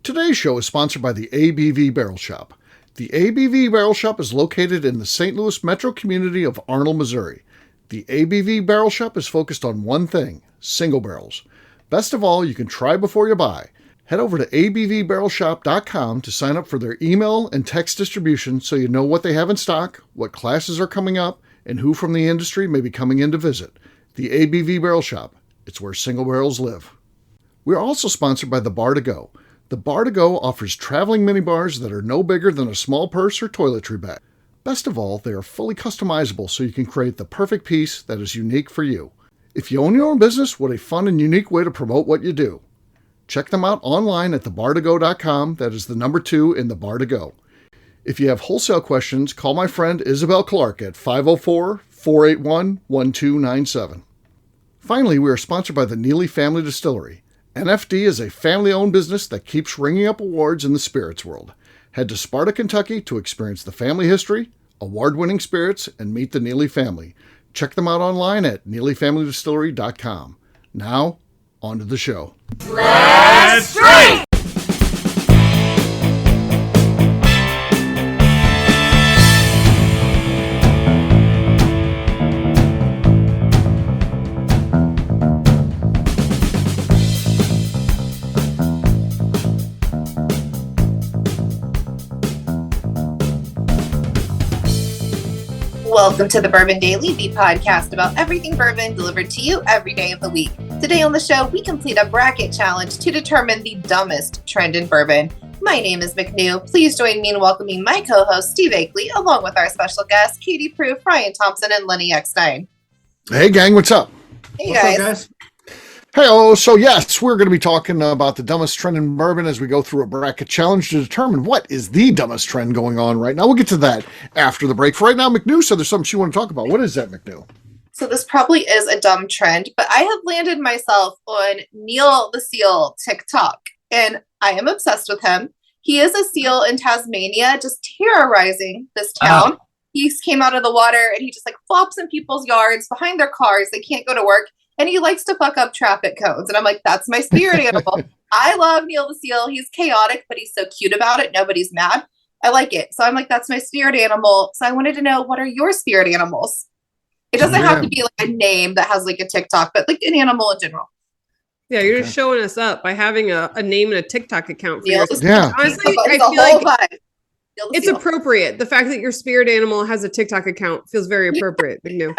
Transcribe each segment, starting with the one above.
Today's show is sponsored by the ABV Barrel Shop. The ABV Barrel Shop is located in the St. Louis metro community of Arnold, Missouri. The ABV Barrel Shop is focused on one thing, single barrels. Best of all, you can try before you buy. Head over to abvbarrelshop.com to sign up for their email and text distribution so you know what they have in stock, what classes are coming up, and who from the industry may be coming in to visit. The ABV Barrel Shop. It's where single barrels live. We are also sponsored by the Bar to Go. The Bar to Go offers traveling minibars that are no bigger than a small purse or toiletry bag. Best of all, they are fully customizable so you can create the perfect piece that is unique for you. If you own your own business, what a fun and unique way to promote what you do. Check them out online at thebar2go.com. That is the number 2 in the Bar to Go. If you have wholesale questions, call my friend Isabel Clark at 504-481-1297. Finally, we are sponsored by the Neely Family Distillery. NFD is a family-owned business that keeps ringing up awards in the spirits world. Head to Sparta, Kentucky to experience the family history, award-winning spirits, and meet the Neely family. Check them out online at neelyfamilydistillery.com. Now, on to the show. Let's drink! Welcome to the Bourbon Daily, the podcast about everything bourbon delivered to you every day of the week. Today on the show, we complete a bracket challenge to determine the dumbest trend in bourbon. My name is McNew. Please join me in welcoming my co-host, Steve Akeley, along with our special guests, Katie Proof, Ryan Thompson, and Lenny Eckstein. Hey, gang, what's up? Hey, guys. Hey, so yes, we're going to be talking about the dumbest trend in bourbon as we go through a bracket challenge to determine what is the dumbest trend going on right now. We'll get to that after the break. For right now, McNew said there's something she want to talk about. What is that, McNew? So this probably is a dumb trend, but I have landed myself on Neil the Seal TikTok, and I am obsessed with him. He is a seal in Tasmania, just terrorizing this town. He came out of the water, and he just like flops in people's yards behind their cars. They can't go to work. And he likes to fuck up traffic cones. And I'm like, that's my spirit animal. I love Neil the Seal. He's chaotic, but he's so cute about it. Nobody's mad. I like it. So I'm like, that's my spirit animal. So I wanted to know, what are your spirit animals? It doesn't have to be like a name that has like a TikTok, but like an animal in general. Yeah, you're just showing us up by having a name and a TikTok account for yourself. Yeah. Honestly, I feel like it's appropriate. The fact that your spirit animal has a TikTok account feels very appropriate. McNew.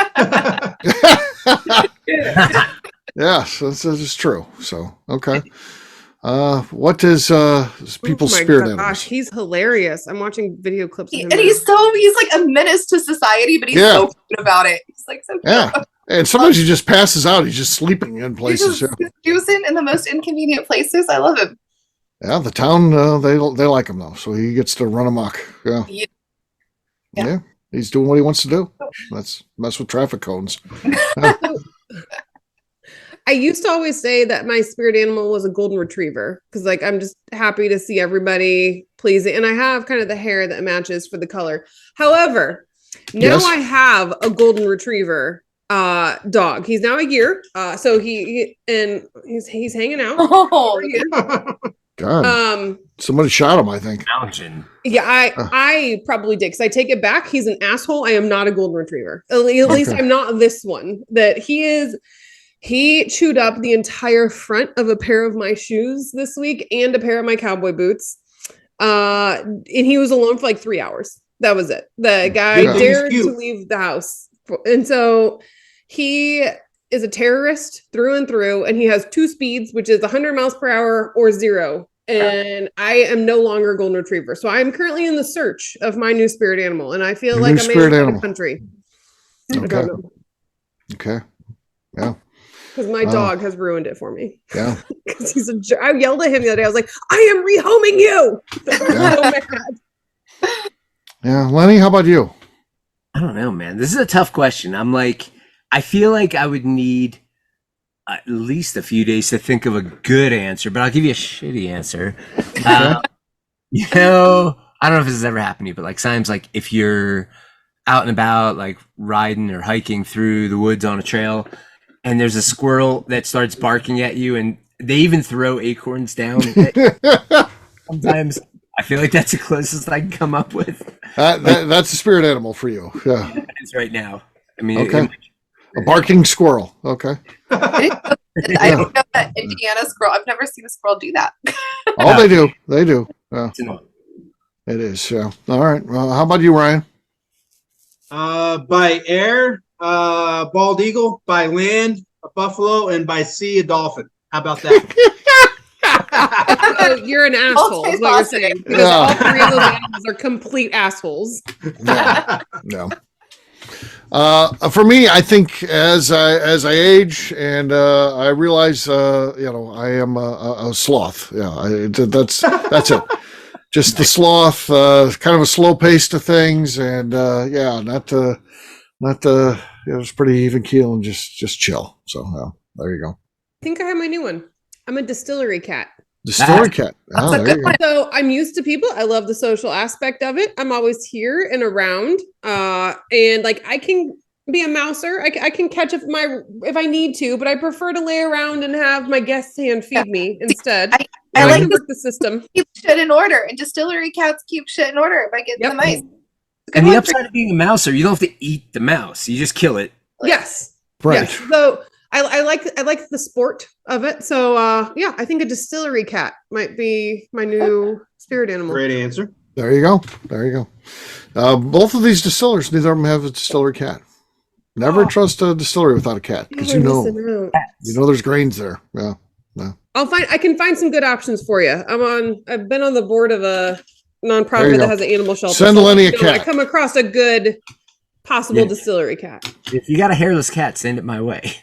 Yes, this is true. So, okay. What is people's spirit animals? He's hilarious. I'm watching video clips of him. And he's like a menace to society, but he's so good about it. He's like so cute. Yeah. And sometimes he just passes out. He's just sleeping in places. He's juicing in the most inconvenient places. I love him. Yeah, the town, they like him, though. So he gets to run amok. Yeah. He's doing what he wants to do. Let's mess with traffic cones. I used to always say that my spirit animal was a golden retriever because, like, I'm just happy to see everybody pleasing. And I have kind of the hair that matches for the color. However, now I have a golden retriever dog. He's now a year. So he's hanging out. Oh, God. Somebody shot him, I think. Mountain. Yeah, I probably did because I take it back. He's an asshole. I am not a golden retriever. At least I'm not this one. That he is. He chewed up the entire front of a pair of my shoes this week and a pair of my cowboy boots. And he was alone for like 3 hours. That was it. The guy dared to leave the house. And so he is a terrorist through and through. And he has 2 speeds, which is 100 miles per hour or 0. And I am no longer a golden retriever. So I'm currently in the search of my new spirit animal. And I feel like I'm in the country. Okay. Yeah. Because my dog has ruined it for me. Yeah. Because he's a jerk. I yelled at him the other day. I was like, I am rehoming you. So mad. Yeah. Lenny, how about you? I don't know, man. This is a tough question. I feel like I would need at least a few days to think of a good answer, but I'll give you a shitty answer. I don't know if this has ever happened to you, but like sometimes like if you're out and about, like riding or hiking through the woods on a trail, and there's a squirrel that starts barking at you, and they even throw acorns down. Sometimes I feel like that's the closest I can come up with. That's a spirit animal for you. Yeah. It is right now. I mean, Okay. A barking squirrel. Okay. I don't know that Indiana squirrel. I've never seen a squirrel do that. Oh, they do. They do. Yeah. it's annoying. It is. Yeah. All right. Well, how about you, Ryan? By air, bald eagle. By land, a buffalo, and by sea, a dolphin. How about that? So you're an asshole, is what you're saying. Because all three of those animals are complete assholes. Yeah. No. For me, I think as I age and I realize, I am a sloth. Yeah, that's it. Just the sloth, kind of a slow pace to things, and it's pretty even keel and just chill. So there you go. I think I have my new one. I'm a distillery cat. Distillery cat. Oh, That's a there good you go. one. So I'm used to people. I love the social aspect of it. I'm always here and around. And like I can be a mouser. I can catch up if I need to, but I prefer to lay around and have my guests hand feed me instead. I like to to work the system. keep shit in order, and distillery cats keep shit in order by getting the mice. And the upside of being a mouser, you don't have to eat the mouse. You just kill it. Yes. Right. Yes. So I like the sport of it. So I think a distillery cat might be my new spirit animal. Great answer. There you go. There you go. Both of these distillers, neither of them have a distillery cat. Never trust a distillery without a cat because you know there's grains there. Yeah. I can find some good options for you. I've been on the board of a nonprofit that has an animal shelter. Send Lenny a cat. I come across a good possible distillery cat. If you got a hairless cat, send it my way.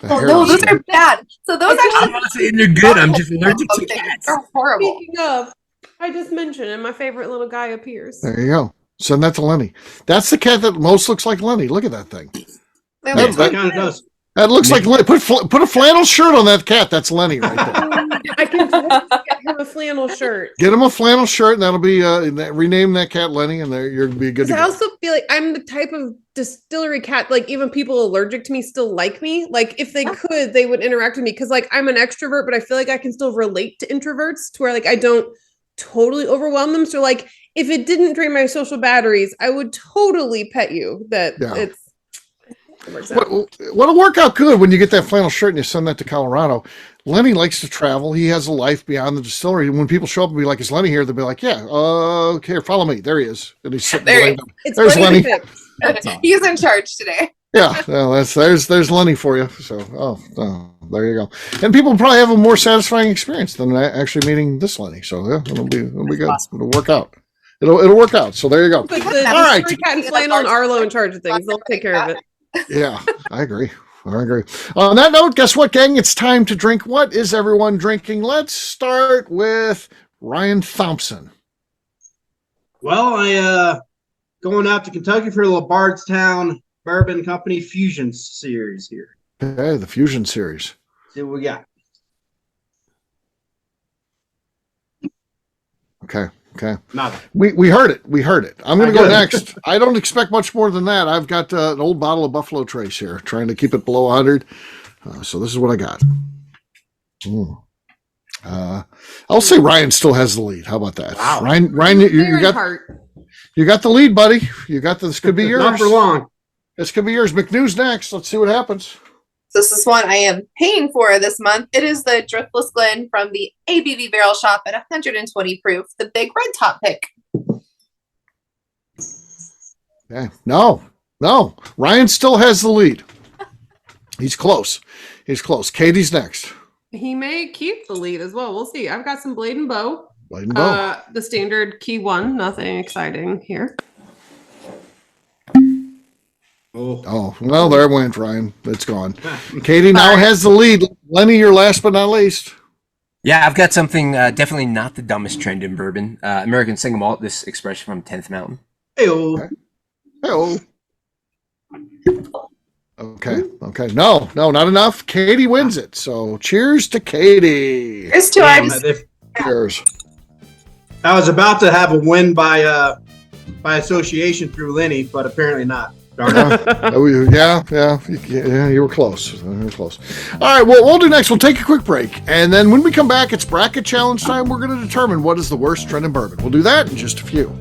Oh no, those are bad. So those I'm not saying they're good. I'm just allergic to cats. They're horrible. Speaking of, I just mentioned, and my favorite little guy appears. There you go. Send that to Lenny. That's the cat that most looks like Lenny. Look at that thing. That kind of does. That looks like Lenny. Put a flannel shirt on that cat. That's Lenny right there. I can totally get him a flannel shirt. Get him a flannel shirt, and that'll be rename that cat Lenny, and you're gonna be good to go. I also feel like I'm the type of distillery cat. Like even people allergic to me still like me. Like if they could, they would interact with me because like I'm an extrovert, but I feel like I can still relate to introverts to where like I don't totally overwhelm them. So like if it didn't drain my social batteries, I would totally pet you. It works out. What'll work out good when you get that flannel shirt and you send that to Colorado. Lenny likes to travel. He has a life beyond the distillery. When people show up and be like, "Is Lenny here?" They'll be like, "Yeah, okay, follow me." There he is. And he's sitting There There's Lenny. He's in charge today. Yeah, well, there's Lenny for you. So, there you go. And people probably have a more satisfying experience than actually meeting this Lenny. So, yeah, it'll be good. It'll work out. It'll work out. So there you go. Put the All right. cat and flannel and Arlo in charge of things. They'll take care of it. Yeah, I agree. On that note, guess what, gang? It's time to drink. What is everyone drinking? Let's start with Ryan Thompson. Well, I going out to Kentucky for the Bardstown Bourbon Company Fusion Series here. Okay, the Fusion Series. See what we got. Okay. Nothing. We heard it. I'm going to go next. I don't expect much more than that. I've got an old bottle of Buffalo Trace here, trying to keep it below 100. So this is what I got. I'll say Ryan still has the lead. How about that? Wow. Ryan, you got the lead, buddy. You got this. Could be yours. Not for long. This could be yours. McNew's next. Let's see what happens. This is one I am paying for this month. It is the Driftless Glen from the ABV Barrel Shop at 120 proof, the big red top pick. Okay. No. Ryan still has the lead. He's close. Katie's next. He may keep the lead as well. We'll see. I've got some Blade and Bow. The standard key one. Nothing exciting here. Oh, well, there it went, Ryan. It's gone. Katie now has the lead. Lenny, you're last but not least. Yeah, I've got something definitely not the dumbest trend in bourbon. American single malt, this expression from 10th Mountain. Hey-oh. Okay. No, not enough. Katie wins it. So cheers to Katie. Here's to our Cheers. I was about to have a win by association through Lenny, but apparently not. Yeah, you were close. All right, well, what we'll do next, we'll take a quick break, and then when we come back, it's bracket challenge time. We're going to determine what is the worst trend in bourbon. We'll do that in just a few.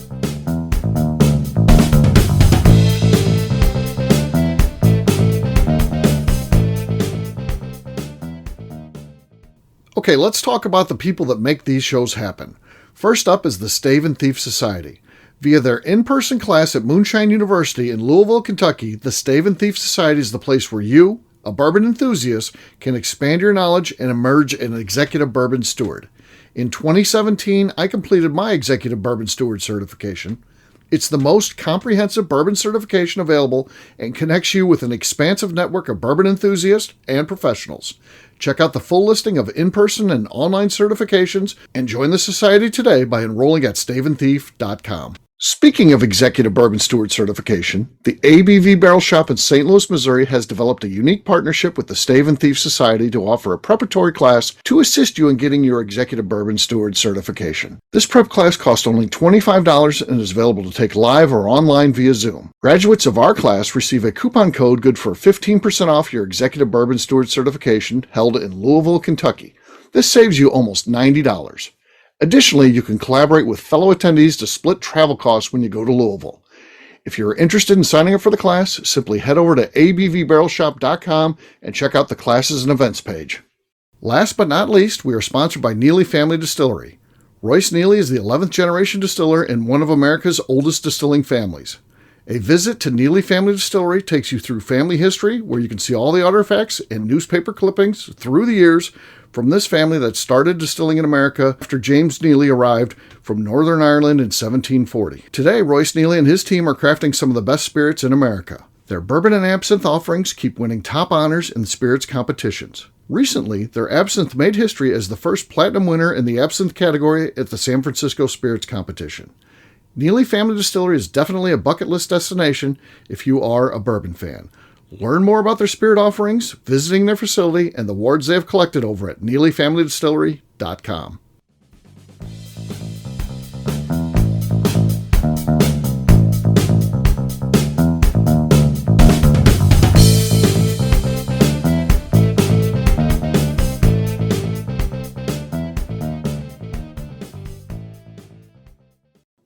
Okay, let's talk about the people that make these shows happen. First up is the Stave and Thief Society. Via their in-person class at Moonshine University in Louisville, Kentucky, the Stave and Thief Society is the place where you, a bourbon enthusiast, can expand your knowledge and emerge an executive bourbon steward. In 2017, I completed my executive bourbon steward certification. It's the most comprehensive bourbon certification available and connects you with an expansive network of bourbon enthusiasts and professionals. Check out the full listing of in-person and online certifications and join the society today by enrolling at staveandthief.com. Speaking of executive bourbon steward certification, the ABV Barrel Shop in St. Louis, Missouri has developed a unique partnership with the Stave and Thief Society to offer a preparatory class to assist you in getting your executive bourbon steward certification. This prep class costs only $25 and is available to take live or online via Zoom. Graduates of our class receive a coupon code good for 15% off your executive bourbon steward certification held in Louisville, Kentucky. This saves you almost $90. Additionally, you can collaborate with fellow attendees to split travel costs when you go to Louisville. If you're interested in signing up for the class, simply head over to abvbarrelshop.com and check out the classes and events page. Last but not least, we are sponsored by Neely Family Distillery. Royce Neely is the 11th generation distiller in one of America's oldest distilling families. A visit to Neely Family Distillery takes you through family history, where you can see all the artifacts and newspaper clippings through the years from this family that started distilling in America after James Neely arrived from Northern Ireland in 1740. Today, Royce Neely and his team are crafting some of the best spirits in America. Their bourbon and absinthe offerings keep winning top honors in spirits competitions. Recently, their absinthe made history as the first platinum winner in the absinthe category at the San Francisco Spirits Competition. Neely Family Distillery is definitely a bucket list destination if you are a bourbon fan. Learn more about their spirit offerings, visiting their facility, and the awards they have collected over at NeelyFamilyDistillery.com.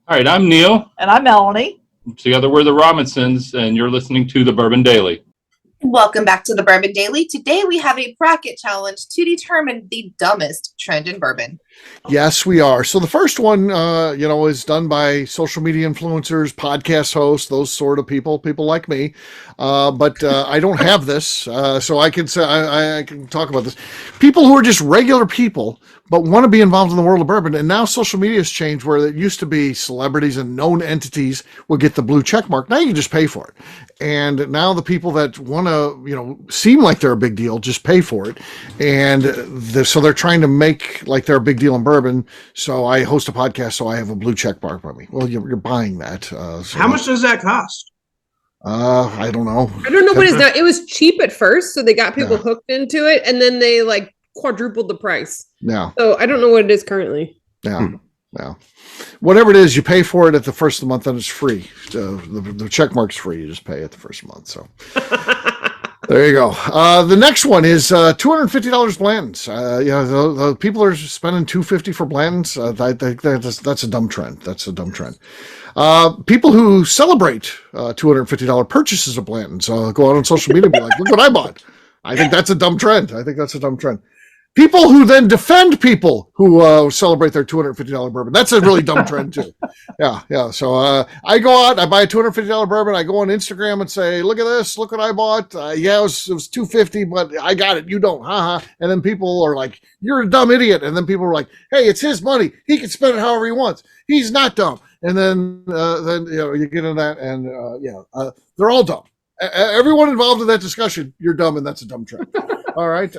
All right, I'm Neil. And I'm Melanie. Together we're the Robinsons, and you're listening to the Bourbon Daily. Welcome back to the Bourbon Daily. Today we have a bracket challenge to determine the dumbest trend in bourbon. Yes, we are. So the first one, is done by social media influencers, podcast hosts, those sort of people like me. But I don't have this, so I can say I can talk about this. People who are just regular people, but want to be involved in the world of bourbon. And now social media has changed, where it used to be celebrities and known entities would get the blue check mark. Now you can just pay for it. And now the people that want to, seem like they're a big deal, just pay for it. And so they're trying to make like they're a big deal in bourbon. So I host a podcast, so I have a blue check mark by me. Well, you're buying that. How much does that cost? I don't know. I don't know what is that. It was cheap at first, so they got people hooked into it, and then they like quadrupled the price. Yeah. So I don't know what it is currently. Yeah. Yeah. Whatever it is, you pay for it at the first of the month, and it's free. The check mark's free. You just pay it the first month. So there you go. The next one is $250 Blanton's. The people are spending $250 for Blanton's. I think that's a dumb trend. That's a dumb trend. People who celebrate $250 purchases of Blanton's go out on social media and be like, "Look what I bought." I think that's a dumb trend. People who then defend people who celebrate their $250 bourbon. That's a really dumb trend too. Yeah. So I go out, I buy a $250 bourbon. I go on Instagram and say, "Look at this! Look what I bought! It was $250, but I got it. You don't, haha." And then people are like, "You're a dumb idiot." And then people are like, "Hey, it's his money. He can spend it however he wants. He's not dumb." And then you get into that, and they're all dumb. Everyone involved in that discussion, you're dumb, and that's a dumb trend. All right,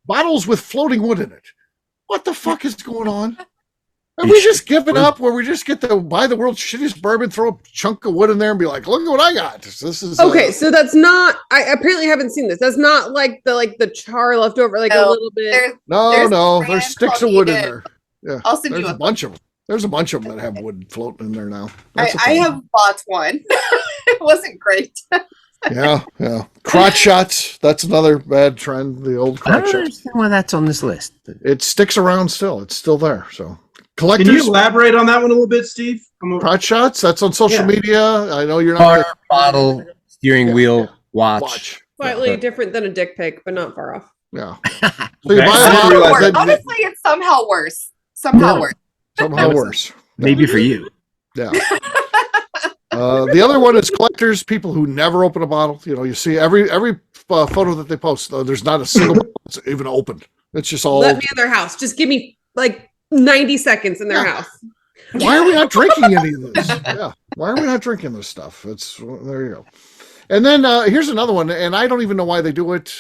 bottles with floating wood in it. What the fuck is going on? Have we just given up, where we just get to buy the world's shittiest bourbon, throw a chunk of wood in there, and be like, "Look at what I got." This is okay. So that's not. I apparently haven't seen this. That's not like the char left over, like a little bit. No. There's sticks of wood in there. Yeah, I'll send there's you a bunch of them. There's a bunch of them that have wood floating in there now. I have bought one. It wasn't great. Yeah. Crotch shots. That's another bad trend. The old I crotch don't shots. understand why that's on this list. It sticks around still. It's still there. So Can collectors. you elaborate on that one a little bit, Steve? Crotch shots. That's on social Yeah. media. I know you're not. Car, bottle, steering wheel, watch. Watch. Slightly different than a dick pic, but not far off. Yeah. So you Okay. buy I a didn't bottle. realize then- Honestly, it's somehow worse. Somehow No. worse. Somehow worse. Maybe for you. Yeah. The other one is collectors, people who never open a bottle. You know, you see every photo that they post, there's not a single bottle that's even opened. It's just all. Let me in their house. Just give me like 90 seconds in their Yeah. house. Why are we not drinking any of this? Yeah. Why are we not drinking this stuff? There you go. And then here's another one, and I don't even know why they do it.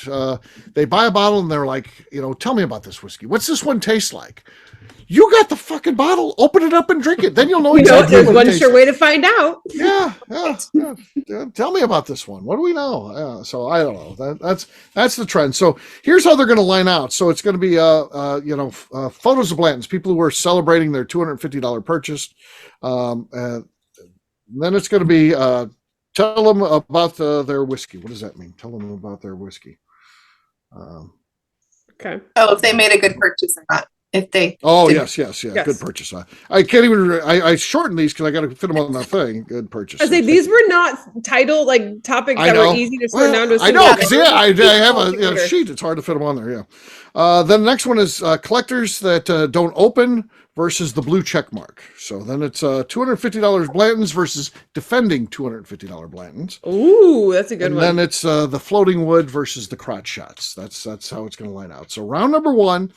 They buy a bottle and they're like, tell me about this whiskey. What's this one taste like? You got the fucking bottle. Open it up and drink it. Then you'll know exactly There's what it one tastes sure like. way to find out. Yeah. Tell me about this one. What do we know? Yeah, so I don't know. That's the trend. So here's how they're going to line out. So it's going to be photos of Blanton's, people who are celebrating their $250 purchase. And then it's going to be tell them about their whiskey. What does that mean? Tell them about their whiskey. Okay. Oh, if they made a good purchase or not. If they. Oh, didn't. yes. Good purchase. I can't even. I shortened these because I got to fit them on the thing. Good purchase. I say these were not title like topics I that know. were easy to sort down to. I know because I have a Computer. sheet. It's hard to fit them on there. Yeah. Then the next one is collectors that don't open versus the blue check mark. So then it's $250 Blanton's versus defending $250 Blanton's. Ooh, that's a good And one. then it's the floating wood versus the crotch shots. That's how it's going to line out. So round number one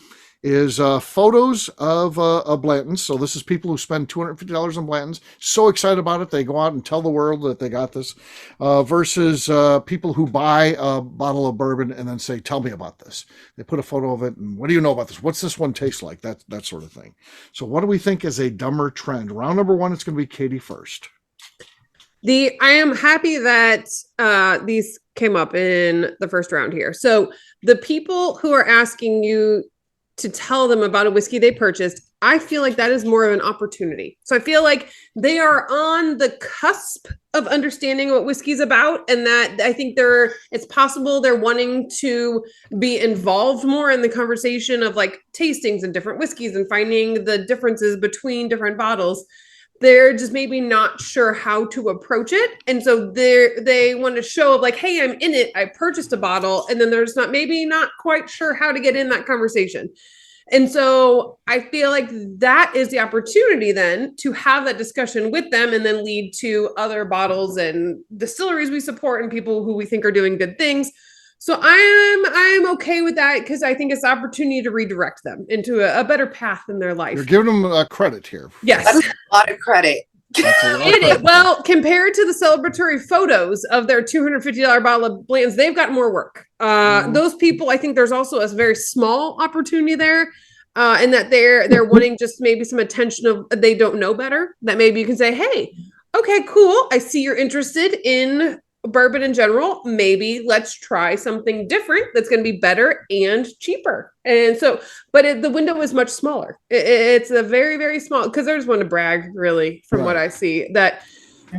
is photos of Blanton's. So this is people who spend $250 on Blanton's. So excited about it, they go out and tell the world that they got this. Versus people who buy a bottle of bourbon and then say, tell me about this. They put a photo of it and what do you know about this? What's this one taste like? That sort of thing. So what do we think is a dumber trend? Round number one, it's going to be Katie first. I am happy that these came up in the first round here. So the people who are asking you to tell them about a whiskey they purchased, I feel like that is more of an opportunity. So I feel like they are on the cusp of understanding what whiskey's about, and that I think it's possible they're wanting to be involved more in the conversation of like tastings and different whiskeys and finding the differences between different bottles. They're just maybe not sure how to approach it. And so they want to show of like, hey, I'm in it. I purchased a bottle. And then they're just not quite sure how to get in that conversation. And so I feel like that is the opportunity then to have that discussion with them and then lead to other bottles and distilleries we support and people who we think are doing good things. So I'm okay with that because I think it's an opportunity to redirect them into a better path in their life. You're giving them credit here. Yes. That's a lot of credit. That's a lot of It is. credit. Well, compared to the celebratory photos of their $250 bottle of Blanton's, they've got more work. Those people, I think there's also a very small opportunity there, and that they're wanting just maybe some attention of they don't know better. That maybe you can say, hey, okay, cool. I see you're interested in bourbon in general. Maybe let's try something different that's going to be better and cheaper. And so, but the window is much smaller. It's a very, very small, because I just want to brag really from what I see that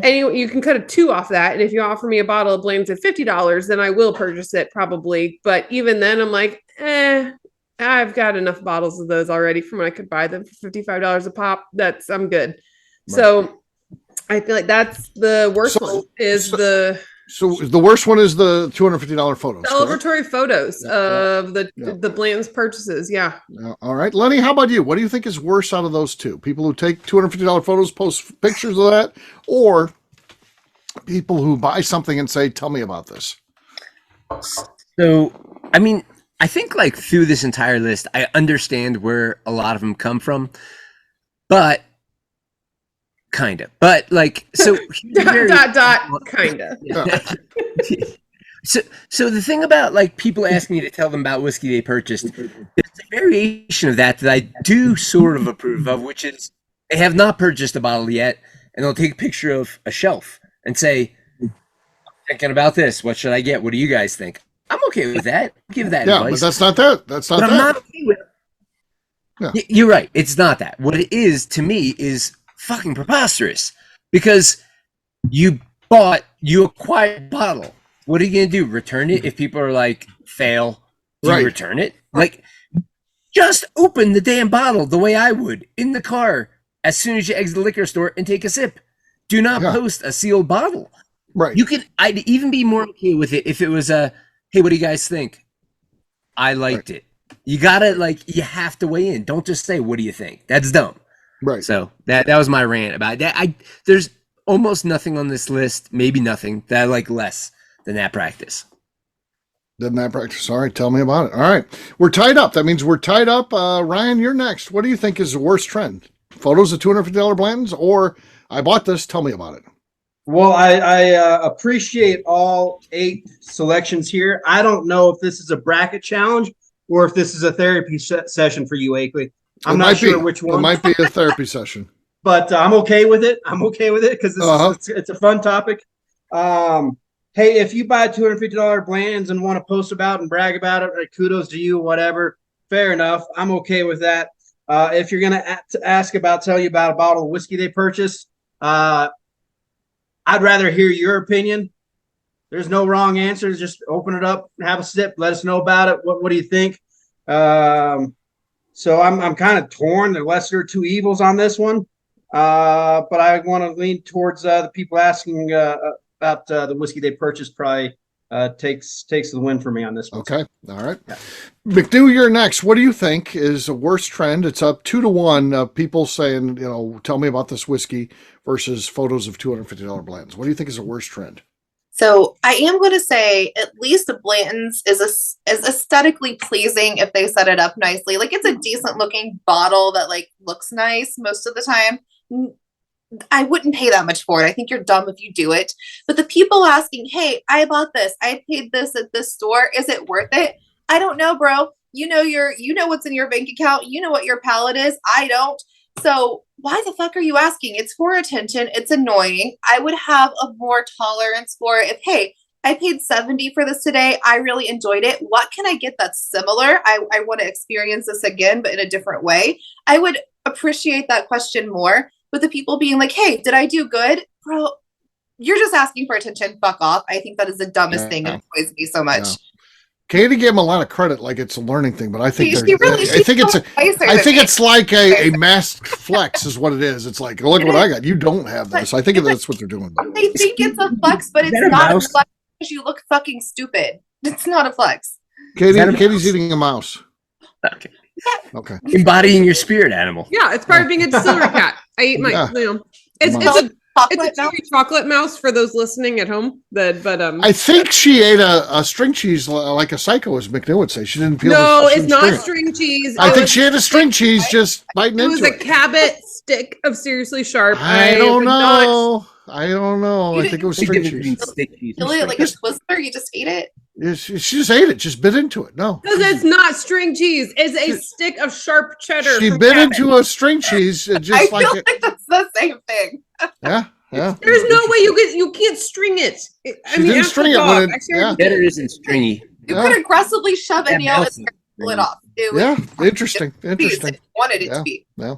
anyway, you can cut a 2 off that. And if you offer me a bottle of Blanton's at $50, then I will purchase it probably. But even then I'm like, I've got enough bottles of those already from when I could buy them for $55 a pop. I'm good. Right. So I feel like that's the worst one So the worst one is the $250 photos. Celebratory photos of the Blanton's purchases. Yeah. All right. Lenny, how about you? What do you think is worse out of those two? People who take $250 photos, post pictures of that, or people who buy something and say, tell me about this? So, I mean, I think like through this entire list, I understand where a lot of them come from, but kind of, but like, so kind of. So the thing about like people asking you to tell them about whiskey they purchased, there's a variation of that I do sort of approve of, which is they have not purchased a bottle yet, and they'll take a picture of a shelf and say, I'm thinking about this. What should I get? What do you guys think? I'm okay with that. Give that advice. But that's not that. That's not but that. I'm not okay with You're right. It's not that. What it is to me is fucking preposterous because you acquired a bottle. What are you going to do? Return it if people are like, fail? Do you return it? Like, just open the damn bottle the way I would in the car as soon as you exit the liquor store and take a sip. Do not post a sealed bottle. Right. I'd even be more okay with it if it was hey, what do you guys think? I liked it. You gotta you have to weigh in. Don't just say, what do you think? That's dumb. Right. So that was my rant about that. There's almost nothing on this list, maybe nothing, that I like less than that practice. All right, tell me about it. All right. We're tied up. That means we're tied up. Ryan, you're next. What do you think is the worst trend? Photos of $250 Blantons or I bought this, tell me about it. Well, I appreciate all 8 selections here. I don't know if this is a bracket challenge or if this is a therapy session for you, Akeley. I'm not sure which one. It might be a therapy session. But I'm okay with it. Because it's a fun topic. Hey, if you buy $250 Blantons and want to post about and brag about it, kudos to you, whatever. Fair enough. I'm okay with that. If you're going to tell you about a bottle of whiskey they purchased, I'd rather hear your opinion. There's no wrong answers. Just open it up, have a sip, let us know about it. What do you think? So I'm kind of torn. The lesser of two evils on this one. But I want to lean towards the people asking about the whiskey they purchased. Probably takes the win for me on this one. Okay. All right. Yeah. McNew, you're next. What do you think is the worst trend? It's up 2-1. People saying, tell me about this whiskey versus photos of $250 Blantons. What do you think is the worst trend? So I am going to say at least the Blanton's is aesthetically pleasing if they set it up nicely. Like it's a decent looking bottle that looks nice most of the time. I wouldn't pay that much for it. I think you're dumb if you do it. But the people asking, hey, I bought this. I paid this at this store. Is it worth it? I don't know, bro. You know what's in your bank account. You know what your palate is. I don't. So why the fuck are you asking? It's for attention. It's annoying. I would have a more tolerance for it if, hey, I paid $70 for this today. I really enjoyed it. What can I get that's similar? I want to experience this again, but in a different way. I would appreciate that question more. But the people being like, hey, did I do good? Bro, you're just asking for attention. Fuck off. I think that is the dumbest thing. It annoys me so much. Yeah. Katie gave him a lot of credit, like it's a learning thing, but I think it's like a masked flex is what it is. It's like, look what I got. You don't have this. I think that's what they're doing. They think it's a flex, but it's not a flex because you look fucking stupid. It's not a flex. Katie's eating a mouse. Okay. Yeah. Okay. Embodying your spirit animal. Yeah, it's part of being a silver cat. I eat my, it's a chocolate mouse for those listening at home. I think she ate a string cheese like a psycho, as McNew would say. She didn't peel. No, it's not string cheese. I think she ate a string cheese just biting into it. It was a Cabot stick of Seriously Sharp. I don't know. I think it was string cheese. Like a Twister, you just ate it? She just ate it. Just bit into it. No. Because it's not string cheese. It's a stick of sharp cheddar. She bit into a string cheese. Just I feel like that's the same thing. Yeah. There's no way you can't string it. She didn't string it. Cheddar isn't stringy. You could aggressively shove it out and pull it off. Interesting. Wanted it to be. Yeah.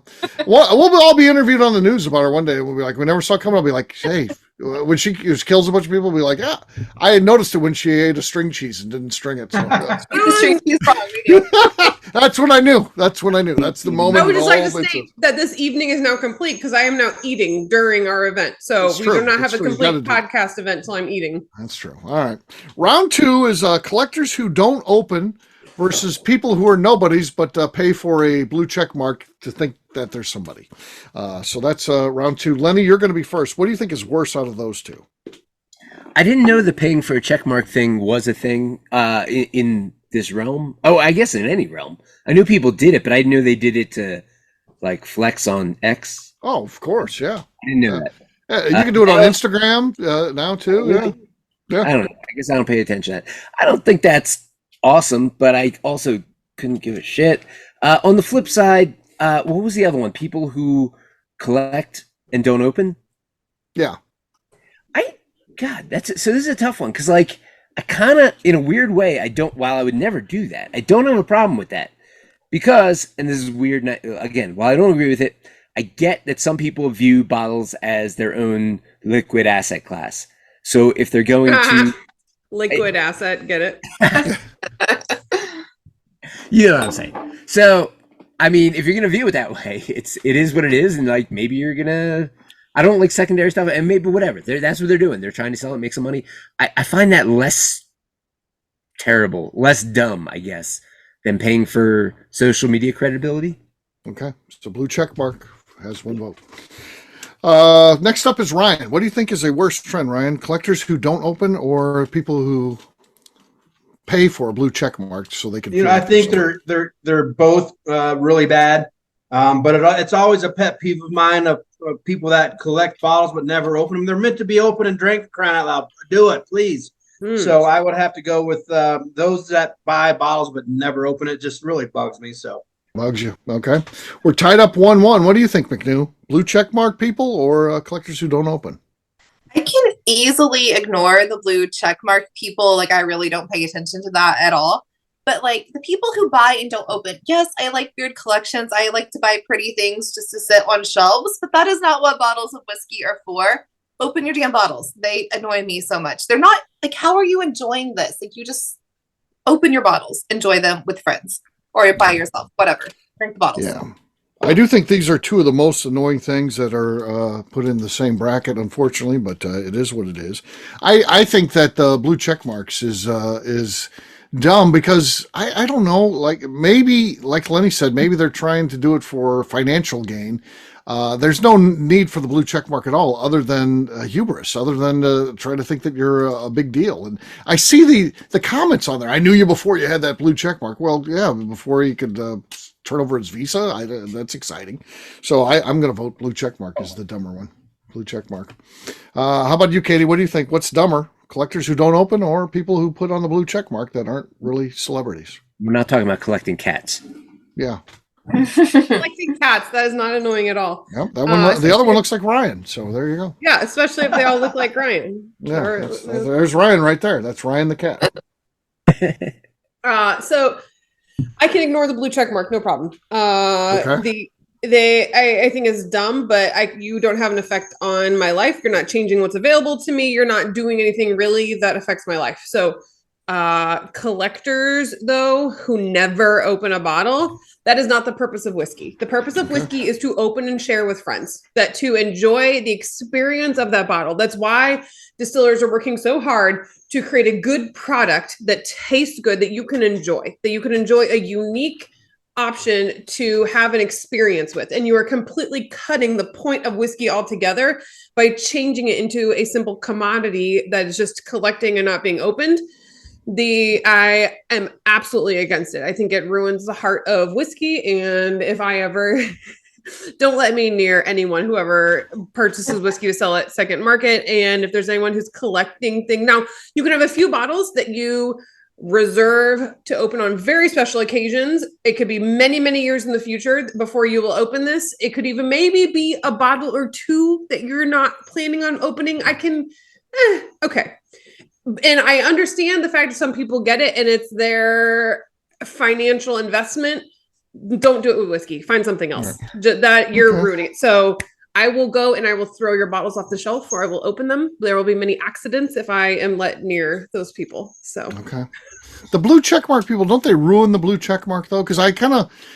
We'll all be interviewed on the news about her one day. We'll be like, we never saw it coming. I'll be like, hey, when she kills a bunch of people, we'll be like, yeah, I had noticed it when she ate a string cheese and didn't string it. So, string cheese wrong. That's when I knew. That's the moment. I would just like to state that this evening is now complete because I am now eating during our event. So we do not have a complete podcast event until I'm eating. That's true. All right. Round 2 is collectors who don't open versus people who are nobodies but pay for a blue check mark to think that there's somebody. So that's round 2. Lenny, you're going to be first. What do you think is worse out of those two? I didn't know the paying for a check mark thing was a thing in this realm. Oh, I guess in any realm. I knew people did it, but I didn't know they did it to flex on X. Oh, of course, yeah. I didn't know that. Yeah, you can do it on Instagram now too. Yeah. I don't know. I guess I don't pay attention to that. I don't think that's awesome, but I also couldn't give a shit. On the flip side, what was the other one? People who collect and don't open? Yeah. So this is a tough one because I kind of, in a weird way, while I would never do that, I don't have a problem with that. Because, and this is weird, again, while I don't agree with it, I get that some people view bottles as their own liquid asset class. So if they're going to liquid asset, get it? You know what I'm saying? So, I mean, if you're gonna view it that way, it is what it is, and like maybe you're gonna. I don't like secondary stuff, and maybe whatever. That's what they're doing. They're trying to sell it, make some money. I find that less terrible, less dumb, I guess, than paying for social media credibility. Okay, so blue check mark has one vote. Next up is Ryan. What do you think is a worse trend, Ryan? Collectors who don't open, or people who pay for a blue check mark so they can? I think they're both really bad. But it's always a pet peeve of mine of people that collect bottles but never open them. They're meant to be open and drank, crying out loud. Do it, please. So I would have to go with those that buy bottles but never open it. Just really bugs me. So bugs you. Okay, we're tied up 1-1. What do you think, McNew? Blue check mark people or collectors who don't open? I can easily ignore the blue check mark people. Like, I really don't pay attention to that at all. But like the people who buy and don't open, yes, I like weird collections. I like to buy pretty things just to sit on shelves, but that is not what bottles of whiskey are for. Open your damn bottles. They annoy me so much. They're not like, how are you enjoying this? Like, you just open your bottles, enjoy them with friends or by yourself, whatever. Drink the bottles. Yeah. I do think these are two of the most annoying things that are put in the same bracket, unfortunately, but it is what it is. I think that the blue check marks is dumb because I don't know, like maybe like Lenny said, maybe they're trying to do it for financial gain. There's no need for the blue check mark at all, other than hubris, other than trying to think that you're a big deal. And I see the comments on there. I knew you before you had that blue check mark. Well, yeah, before you could turn over his visa. That's exciting. So I'm going to vote blue check mark is the dumber one. Blue check mark. How about you, Katie? What do you think? What's dumber? Collectors who don't open or people who put on the blue check mark that aren't really celebrities? We're not talking about collecting cats. Yeah. Collecting cats, that is not annoying at all. Yep, that one. The other one looks like Ryan, so there you go. Yeah, especially if they all look like Ryan. Yeah, there's Ryan right there. That's Ryan the cat. So I can ignore the blue check mark, no problem. Okay. I think is dumb, but you don't have an effect on my life. You're not changing what's available to me. You're not doing anything really that affects my life. So collectors, though, who never open a bottle, that is not the purpose of whiskey. The purpose of whiskey is to open and share with friends, that to enjoy the experience of that bottle. That's why distillers are working so hard to create a good product that tastes good, that you can enjoy a unique option to have an experience with. And you are completely cutting the point of whiskey altogether by changing it into a simple commodity that is just collecting and not being opened. I am absolutely against it. I think it ruins the heart of whiskey. And if I ever don't let me near anyone who ever purchases whiskey to sell at second market. And if there's anyone who's collecting things, now you can have a few bottles that you reserve to open on very special occasions. It could be many, many years in the future before you will open this. It could even maybe be a bottle or two that you're not planning on opening. Okay. And I understand the fact that some people get it and it's their financial investment. Don't do it with whiskey. Find something else that you're ruining it. So I will go and I will throw your bottles off the shelf, or I will open them. There will be many accidents if I am let near those people. So okay. The blue check mark people, don't they ruin the blue check mark though? Because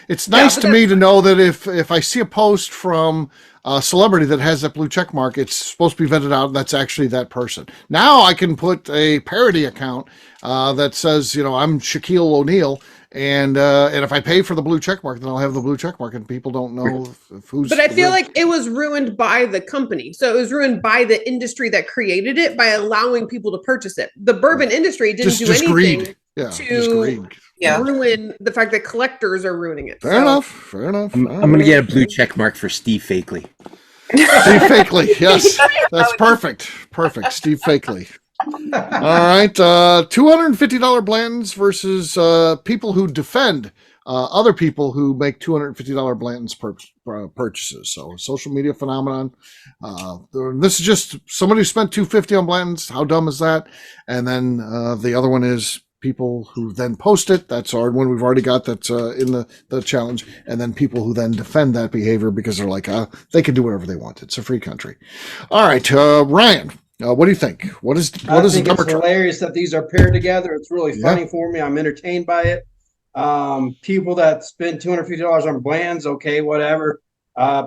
it's nice to me to know that if I see a post from a celebrity that has that blue check mark, it's supposed to be vetted out. That's actually that person. Now I can put a parody account that says, I'm Shaquille O'Neal. And if I pay for the blue check mark, then I'll have the blue check mark, and people don't know who's. But I feel like it was ruined by the company, so it was ruined by the industry that created it by allowing people to purchase it. The bourbon industry didn't do anything to ruin the fact that collectors are ruining it. Fair enough. I'm going to get a blue check mark for Steve Fakeley. Steve Fakeley, yes, that's perfect. Steve Fakeley. All right, $250 Blantons versus people who defend other people who make $250 Blantons purchases. So, social media phenomenon. This is just somebody who spent $250 on Blantons. How dumb is that? And then the other one is people who then post it. That's our one we've already got that's in the challenge. And then people who then defend that behavior because they're like, they can do whatever they want. It's a free country. All right, Ryan, what do you think? What is I think the it's hilarious that these are paired together. It's really funny for me. I'm entertained by it. People that spend $250 on Blands, okay, whatever.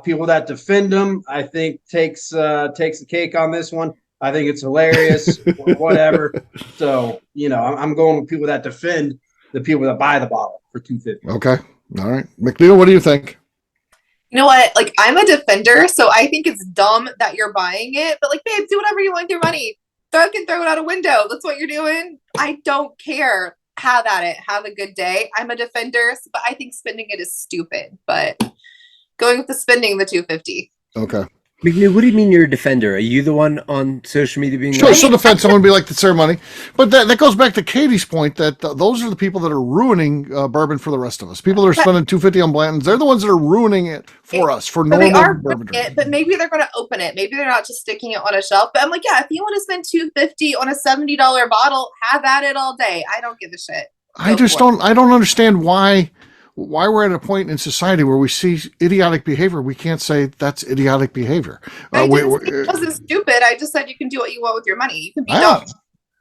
People that defend them, I think takes the cake on this one. I think it's hilarious, whatever. So, I'm going with people that defend the people that buy the bottle for $250. Okay. All right. McNew, what do you think? You know what? Like, I'm a defender, so I think it's dumb that you're buying it. But, like, babe, do whatever you want with your money. Throw it out a window. That's what you're doing. I don't care. Have at it. Have a good day. I'm a defender, but I think spending it is stupid. But going with the spending the $250. Okay. McNew, what do you mean you're a defender? Are you the one on social media being sure? She'll defend someone be like the ceremony, but that goes back to Katie's point that those are the people that are ruining bourbon for the rest of us. People that are spending $250 on Blanton's, they're the ones that are ruining it for us for normal bourbon drinking. But maybe they're going to open it. Maybe they're not just sticking it on a shelf. But I'm like, yeah, if you want to spend $250 on a $70 bottle, have at it all day. I don't give a shit. I don't understand why we're at a point in society where we see idiotic behavior. We can't say that's idiotic behavior. I didn't say it wasn't stupid. I just said you can do what you want with your money. You can be dumb.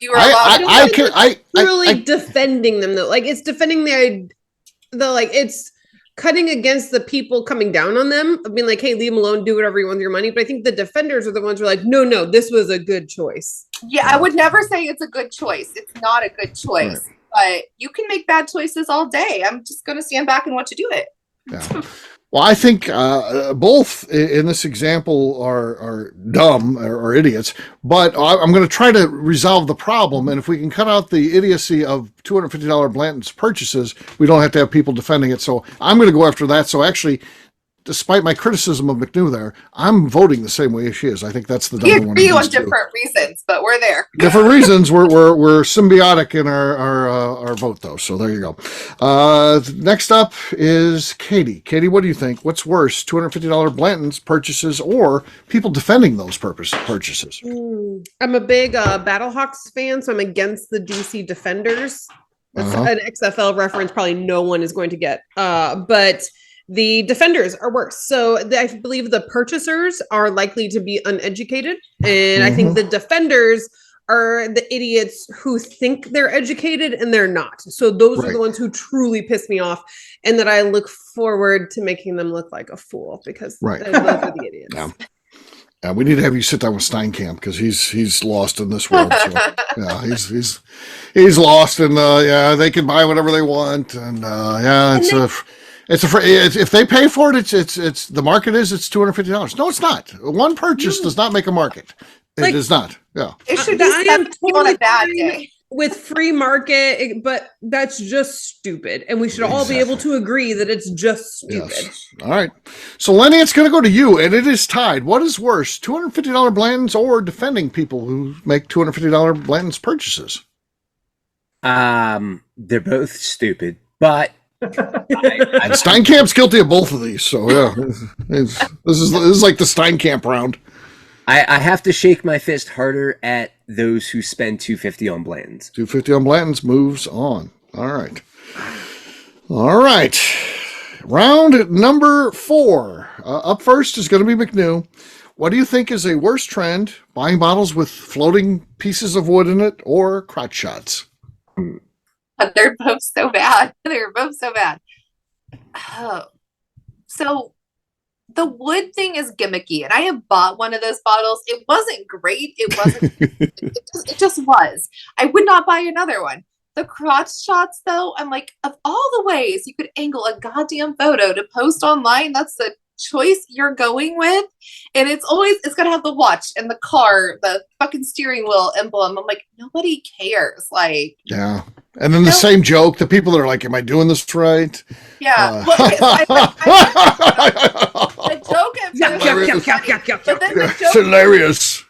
You are allowed to. Defending them though. Like, it's defending it's cutting against the people coming down on them. I mean, like, hey, leave them alone, do whatever you want with your money. But I think the defenders are the ones who are like, no, this was a good choice. Yeah, I would never say it's a good choice. It's not a good choice. Right. But you can make bad choices all day. I'm just going to stand back and watch you do it. Yeah. Well, I think both in this example are dumb or idiots, but I'm going to try to resolve the problem. And if we can cut out the idiocy of $250 Blanton's purchases, we don't have to have people defending it. So I'm going to go after that. So actually, despite my criticism of McNew there, I'm voting the same way as she is. I think that's the dumb one. We agree on different reasons, but we're there. Different reasons. We're symbiotic in our vote, though. So there you go. Next up is Katie. Katie, what do you think? What's worse, $250 Blanton's purchases or people defending those purchases? I'm a big Battlehawks fan, so I'm against the DC Defenders. That's an XFL reference. Probably no one is going to get, but the defenders are worse. So I believe the purchasers are likely to be uneducated. And I think the defenders are the idiots who think they're educated and they're not. So those are the ones who truly piss me off. And that I look forward to making them look like a fool because those are the idiots. Yeah, we need to have you sit down with Steinkamp because he's lost in this world. So, yeah, he's lost, and they can buy whatever they want, and if they pay for it, it's the market is it's $250. No, it's not. One purchase does not make a market. It is not. Yeah. It should be on a bad day. With free market, but that's just stupid. And we should all be able to agree that it's just stupid. Yes. All right. So Lenny, it's going to go to you, and it is tied. What is worse, $250 Blanton's or defending people who make $250 Blanton's purchases? They're both stupid, but Steinkamp's guilty of both of these, so yeah. This is like the Steinkamp round. I have to shake my fist harder at those who spend $250 on Blanton's. $250 on Blanton's moves on. All right. Round number 4. Up first is going to be McNew. What do you think is a worse trend, buying bottles with floating pieces of wood in it or crotch shots? They're both so bad. Oh. So the wood thing is gimmicky, and I have bought one of those bottles. It wasn't great. It wasn't. it just was. I would not buy another one. The crotch shots, though, I'm like, of all the ways you could angle a goddamn photo to post online, that's the choice you're going with. And it's got to have the watch and the car, the fucking steering wheel emblem. I'm like, nobody cares. Like, yeah. And then the same joke, the people that are like, am I doing this right? Yeah. The joke at first, but then the joke, it's hilarious.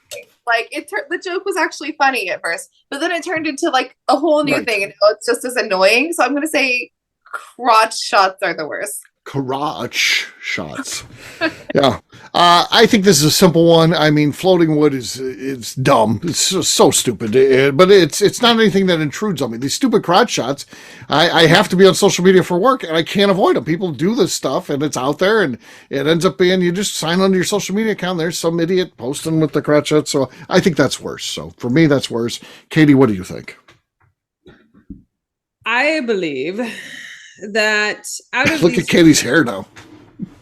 Like the joke was actually funny at first, but then it turned into like a whole new thing, and now it's just as annoying. So I'm going to say crotch shots are the worst. Crotch shots. Yeah. I think this is a simple one. I mean, floating wood it's dumb. It's so stupid. But it's not anything that intrudes on me. These stupid crotch shots, I have to be on social media for work, and I can't avoid them. People do this stuff, and it's out there, and it ends up being you just sign onto your social media account. There's some idiot posting with the crotch shots. So I think that's worse. So for me, that's worse. Katie, what do you think? I believe that out of Look at Katie's hair now.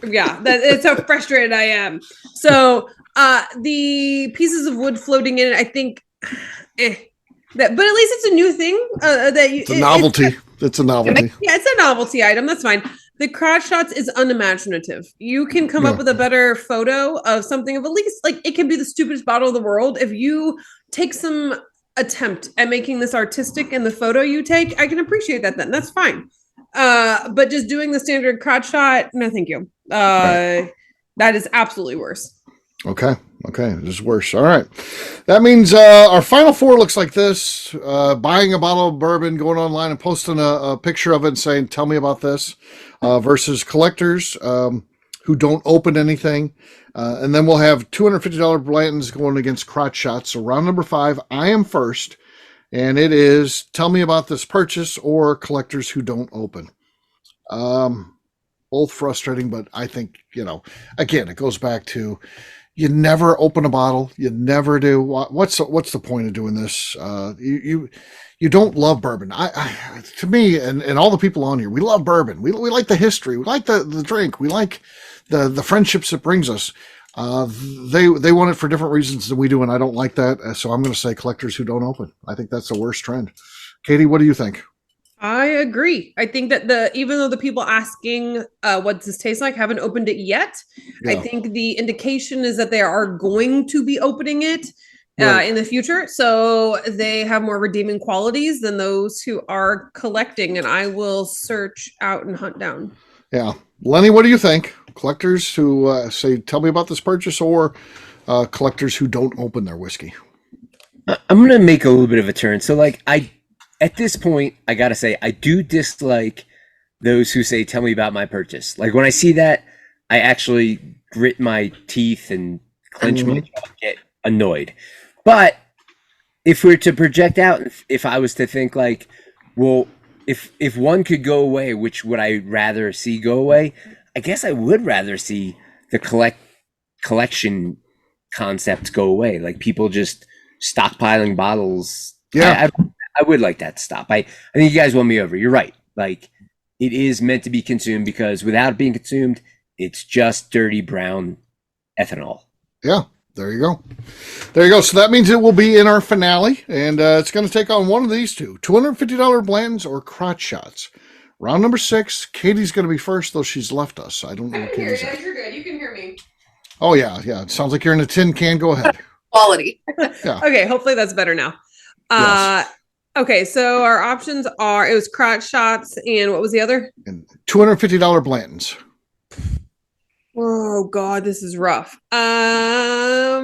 Yeah, it's how frustrated I am. So the pieces of wood floating in it, I think, but at least it's a new thing. It's a novelty. It's a novelty. Yeah, it's a novelty item. That's fine. The crotch shots is unimaginative. You can come up with a better photo of something of at least like it can be the stupidest bottle of the world. If you take some attempt at making this artistic in the photo you take, I can appreciate that. Then that's fine. But just doing the standard crotch shot, no, thank you. That is absolutely worse. Okay, it is worse. All right. That means our final four looks like this. Buying a bottle of bourbon, going online and posting a picture of it and saying, tell me about this, versus collectors who don't open anything. And then we'll have $250 Blanton's going against crotch shots. So round number 5, I am first. And it is, tell me about this purchase or collectors who don't open. Both frustrating, but I think, again, it goes back to you never open a bottle. You never do. What's the point of doing this? You don't love bourbon. To me, and all the people on here, we love bourbon. We like the history. We like the drink. We like the friendships it brings us. They want it for different reasons than we do, and I don't like that. So I'm going to say collectors who don't open. I think that's the worst trend. Katie, what do you think? I agree. I think that even though the people asking what does this taste like haven't opened it yet, I think the indication is that they are going to be opening it in the future. So they have more redeeming qualities than those who are collecting, and I will search out and hunt down. Yeah. Lenny, what do you think? Collectors who say, tell me about this purchase, or collectors who don't open their whiskey? I'm going to make a little bit of a turn. So at this point, I got to say, I do dislike those who say, tell me about my purchase. Like when I see that, I actually grit my teeth and clench my jaw and get annoyed. But if we're to project out, if I was to think like, well, if one could go away, which would I rather see go away? I guess I would rather see the collection concepts go away. Like people just stockpiling bottles. Yeah. I would like that to stop. I think you guys won me over. You're right. Like it is meant to be consumed because without being consumed, it's just dirty brown ethanol. Yeah. There you go. So that means it will be in our finale, and it's going to take on one of these two, $250 Blanton's or crotch shots. Round number 6, Katie's going to be first, though she's left us. I don't know what Katie's at. You're good. You can hear me. Oh, yeah. It sounds like you're in a tin can. Go ahead. Quality. Yeah. Okay, hopefully that's better now. Yes. Okay, so our options are, it was crotch shots, and what was the other? And $250 Blanton's. Oh God, this is rough. I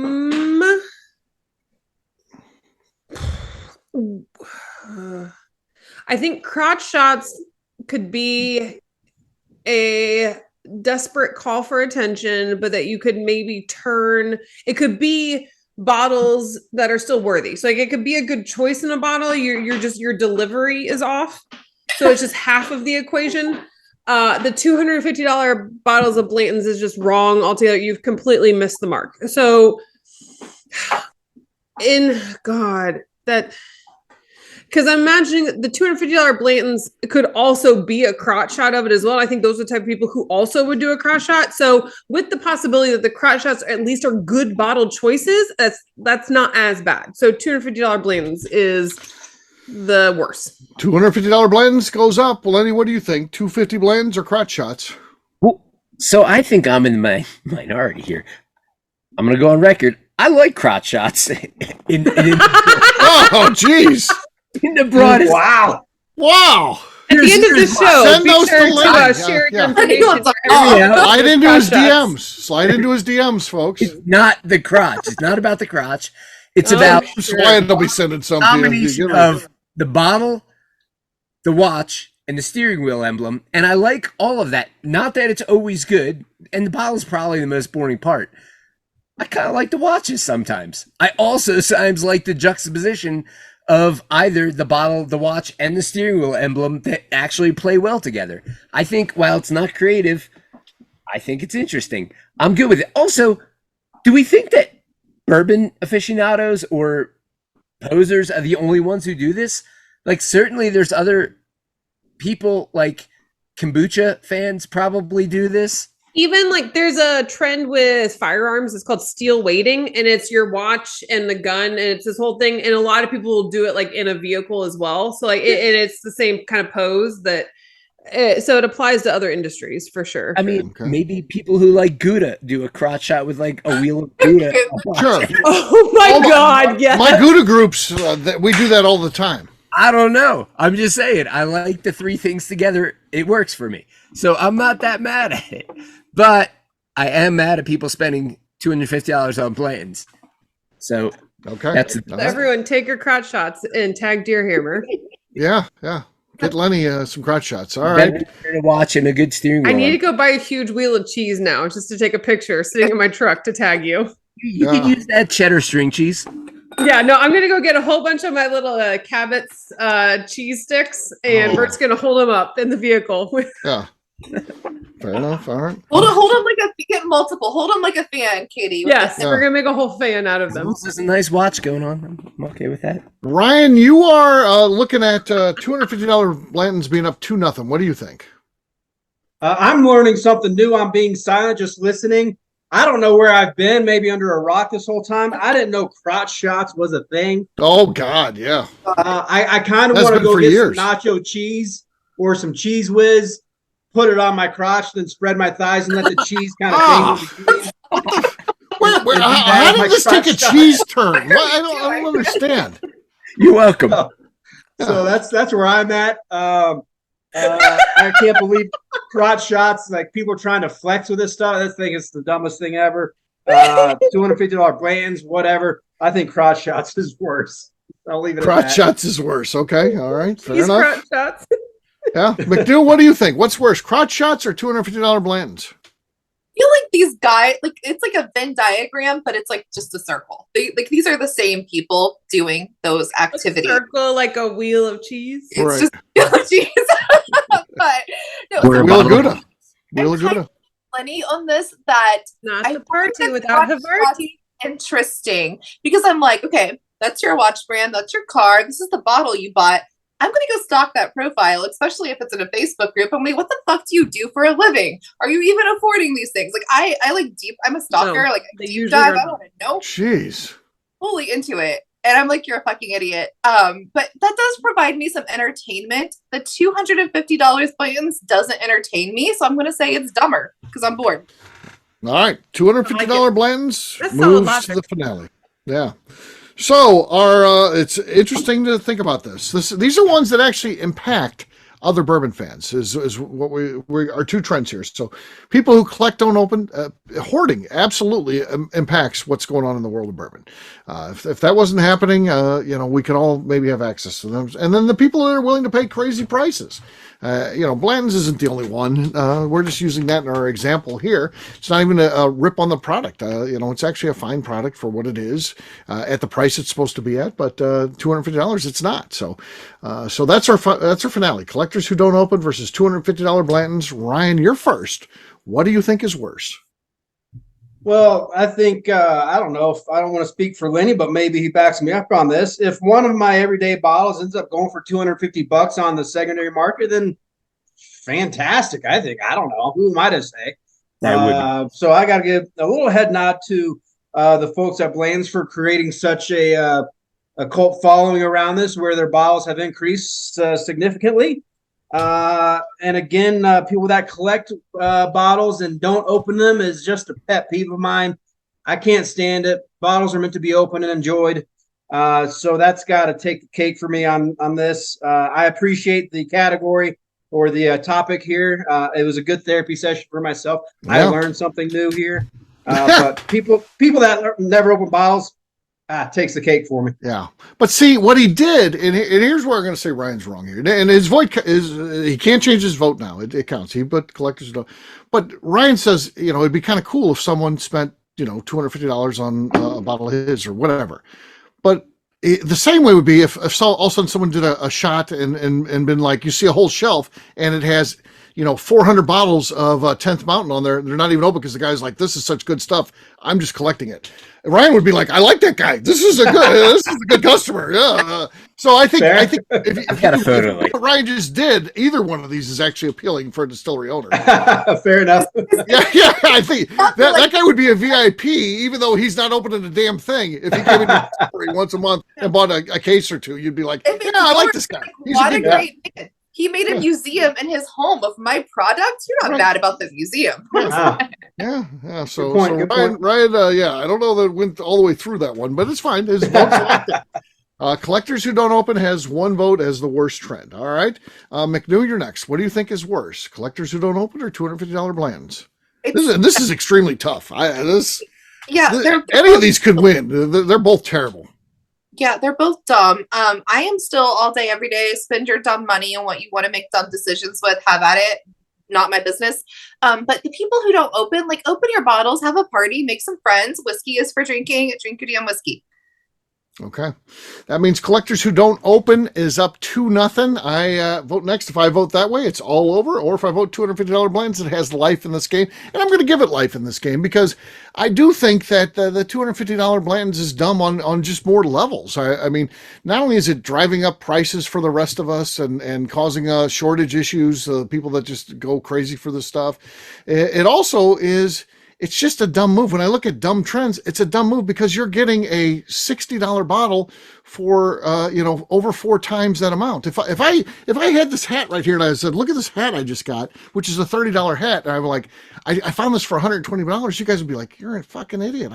think crotch shots could be a desperate call for attention, but that you could maybe turn. It could be bottles that are still worthy. So like it could be a good choice in a bottle. You're just your delivery is off, so it's just half of the equation. The $250 bottles of Blanton's is just wrong altogether. You've completely missed the mark. So, because I'm imagining the $250 Blanton's could also be a crotch shot of it as well. I think those are the type of people who also would do a crotch shot. So, with the possibility that the crotch shots at least are good bottle choices, that's not as bad. So, $250 Blanton's is the worst. $250 Blanton's goes up. Well, Lenny, what do you think? $250 Blanton's or crotch shots? Well, so I think I'm in my minority here. I'm going to go on record. I like crotch shots. Oh, jeez. In the broadest. Wow. At the end of the show, send be those sure to Lenny. to share your information. Slide into his DMs. Slide into his DMs, folks. It's not the crotch. It's not about the crotch. It's about Wyatt will be sending something. Combination of the bottle, the watch, and the steering wheel emblem, and I like all of that. Not that it's always good, and the bottle's probably the most boring part. I kind of like the watches sometimes. I also sometimes like the juxtaposition of either the bottle, the watch, and the steering wheel emblem that actually play well together. I think while it's not creative, I think it's interesting. I'm good with it. Also, do we think that bourbon aficionados or posers are the only ones who do this? Like, certainly there's other people, like kombucha fans probably do this. Even like there's a trend with firearms. It's called steel weighting, and it's your watch and the gun, and it's this whole thing. And a lot of people will do it like in a vehicle as well. So like, it's the same kind of pose that. So it applies to other industries for sure. I mean, maybe people who like Gouda do a crotch shot with like a wheel of Gouda. Sure. Oh my God! Yeah, my Gouda groups, we do that all the time. I don't know. I'm just saying. I like the three things together. It works for me, so I'm not that mad at it. But I am mad at people spending $250 on Blanton's. So that's everyone take your crotch shots and tag Deerhammer. Yeah. Get Lenny some crotch shots. All right. To watch and a good steering wheel. I need to go buy a huge wheel of cheese now just to take a picture sitting in my truck to tag you. You could use that cheddar string cheese. Yeah, no, I'm going to go get a whole bunch of my little Cabot's cheese sticks, and Bert's going to hold them up in the vehicle. Yeah. Fair enough. All right. Hold them get multiple. Hold them like a fan, Katie. Yes, we're going to make a whole fan out of them. This is a nice watch going on. I'm okay with that. Ryan, you are looking at $250 Blanton's being up 2-0. What do you think? I'm learning something new. I'm being silent, just listening. I don't know where I've been, maybe under a rock this whole time. I didn't know crotch shots was a thing. Oh, God, yeah. I kind of want to go get some nacho cheese or some Cheese Whiz, put it on my crotch, then spread my thighs and let the cheese kind of thing. How did this take a cheese turn? I don't understand. You're welcome. So that's where I'm at. I can't believe crotch shots. Like, people are trying to flex with this stuff. This thing is the dumbest thing ever. $250 brands, whatever. I think crotch shots is worse. I'll leave it at that. Crotch shots is worse. Okay. All right. Fair enough. Crotch shots. Yeah. McNew, what do you think? What's worse, crotch shots or $250 Blanton's? I feel like these guys, like, it's like a Venn diagram, but it's like just a circle. These are the same people doing those activities. A circle, like a wheel of cheese. It's just a wheel of cheese. But no, Wheel of Gouda. Wheel of Gouda. Lenny on this that not the party without Havarti. Interesting, because I'm like, okay, that's your watch brand, that's your car, this is the bottle you bought. I'm going to go stalk that profile, especially if it's in a Facebook group. I'm like, what the fuck do you do for a living? Are you even affording these things? Like, I like I'm a stalker. No, like, deep dive. I want to know. Jeez. Fully into it. And I'm like, you're a fucking idiot. But that does provide me some entertainment. The $250 Blanton's doesn't entertain me. So I'm going to say it's dumber because I'm bored. All right. $250 Blanton's moves to the finale. Yeah. So it's interesting to think about this. These are ones that actually impact other bourbon fans. Is what we our two trends here. So people who collect don't open, hoarding absolutely impacts what's going on in the world of bourbon. If that wasn't happening, we could all maybe have access to them. And then the people that are willing to pay crazy prices. Blanton's isn't the only one. We're just using that in our example here. It's not even a rip on the product. It's actually a fine product for what it is at the price it's supposed to be at. But $250, it's not. So that's our finale. Collectors who don't open versus $250 Blanton's. Ryan, you're first. What do you think is worse? Well, I think, I don't know if I don't want to speak for Lenny, but maybe he backs me up on this. If one of my everyday bottles ends up going for $250 on the secondary market, then fantastic. I think, I don't know. Who am I to say? So I got to give a little head nod to the folks at Bland's for creating such a cult following around this, where their bottles have increased significantly. And again, people that collect bottles and don't open them is just a pet peeve of mine. I can't stand it. Bottles are meant to be opened and enjoyed. So that's got to take the cake for me on this. I appreciate the category or the topic here. It was a good therapy session for myself. Yeah. I learned something new here. But people that never open bottles, takes the cake for me. Yeah. But see, what he did, and here's where I'm going to say Ryan's wrong here. And his vote is, he can't change his vote now. It counts. He put collectors don't. But Ryan says, it'd be kind of cool if someone spent, $250 on a bottle of his or whatever. But the same way would be if all of a sudden someone did a shot and been like, you see a whole shelf and it has, 400 bottles of 10th Mountain on there. They're not even open because the guy's like, this is such good stuff. I'm just collecting it. And Ryan would be like, I like that guy. This is a good customer. Yeah. So I think I've got a photo like what Ryan just did, either one of these is actually appealing for a distillery owner. Fair enough. Yeah. I think that guy would be a VIP, even though he's not opening a damn thing. If he came into the distillery once a month and bought a case or two, you'd be like, yeah, I like this guy. What a great man. He made a museum in his home of my products. You're not mad about the museum. Yeah. So, Good point. Ryan, I don't know that it went all the way through that one, but it's fine. His vote's selected. Collectors who don't open has one vote as the worst trend. All right. McNew, you're next. What do you think is worse? Collectors who don't open or $250 blends? This is extremely tough. Any of these could win. They're both terrible. Yeah, they're both dumb. I am still all day, every day. Spend your dumb money on what you want to make dumb decisions with. Have at it. Not my business. But the people who don't open your bottles, have a party, make some friends. Whiskey is for drinking. Drink your damn whiskey. Okay. That means collectors who don't open is up 2-0. I vote next. If I vote that way, it's all over. Or if I vote $250 blends, it has life in this game. And I'm going to give it life in this game because I do think that the $250 blends is dumb on just more levels. I mean, not only is it driving up prices for the rest of us and causing shortage issues, people that just go crazy for this stuff, it also is... It's just a dumb move. When I look at dumb trends, it's a dumb move because you're getting a $60 bottle for over 4 times that amount. If I had this hat right here and I said, look at this hat I just got, which is a $30 hat, and I'm like, I found this for $120, you guys would be like, you're a fucking idiot.